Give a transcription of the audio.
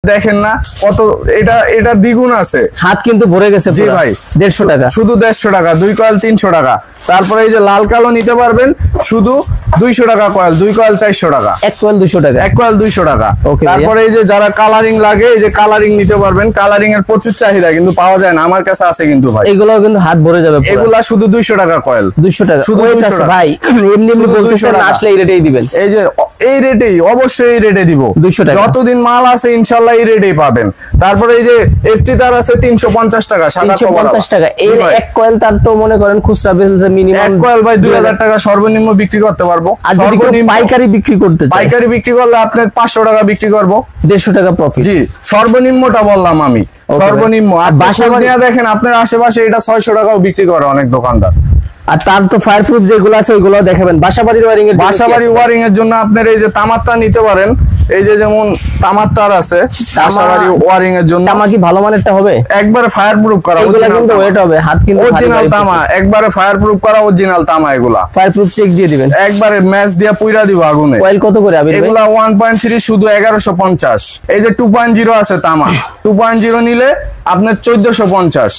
দেখেন না কত, এটা দ্বিগুণ আছে, হাত কিন্তু ভরে গেছে। জি ভাই 150 টাকা, শুধু 150 টাকা, 2 কয়েল 300 টাকা। তারপরে এই যে লাল কালো নিতে পারবেন শুধু 200 টাকা কয়েল, 2 কয়েল 400 টাকা, 1 কয়েল 200 টাকা, 1 কয়েল 200 টাকা। ওকে, তারপরে এই যে যারা কালারিং লাগে, এই যে কালারিং নিতে পারবেন, কালারিং এর প্রচুর চাহিদা কিন্তু পাওয়া যায় না, আমার কাছে আছে কিন্তু ভাই। এগুলো কিন্তু হাত ভরে যাবে, এগুলা শুধু 200 টাকা কয়েল, 200 টাকা শুধু 200 টাকা ভাই। এমনি বলতেছেন আসলে এই রেটেই দিবেন? এই যে এই রেটেই, অবশ্যই এই রেটে দিব, 200 টাকা। যতদিন মাল আছে ইনশাআল্লাহ এই রেটেই পাবেন। তারপরে এই যে এফটি তার আছে 350 টাকা, 350 টাকা। এই এক কয়েল তার তো মনে করেন খুচরা বেচলে মিনিমাম এক কয়েল ভাই 2000 টাকা সর্বনিম্ন বিক্রি করতে পারবো। আর যদি পাইকারি বিক্রি করতে চাই, পাইকারি বিক্রি করলে আপনার 500 টাকা বিক্রি করবো, 150 টাকা প্রফিট। জি, সর্বনিম্নটা বললাম আমি, সর্বনিম্ন। আর বাসাবাড়ি দেখেন আপনার আশেপাশে এটা 600 টাকাও বিক্রি করে অনেক দোকানদার। আর তার তো ফায়ারপ্রুফ যেগুলো আছে ওইগুলো দেখাবেন। বাসাবাড়ির ওয়ারিং এর, বাসাবাড়ি ওয়ারিং এর জন্য আপনার এই যে তামার তার নিতে পারেন, এই যে যেমন তামার তার আছে বাসাবাড়ি ওয়ারিং এর জন্য। তামা কি ভালো মানেরটা হবে? একবারে ফায়ারপ্রুফ করা, এগুলা কিন্তু ওয়েট হবে, হাত কিন্তু অরিজিনাল তামা, একবারে ফায়ারপ্রুফ করা অরিজিনাল তামা। এগুলা ফায়ারপ্রুফ চেক দিয়ে দিবেন, একবারে ম্যাচ দিয়ে পুইরা দিব আগুনে। কয়েল কত করে আবির ভাই? এগুলা 1.3 শুধু 1150। এই যে 2.0 আছে তামা, 2.0 নিলে আপনার 1450।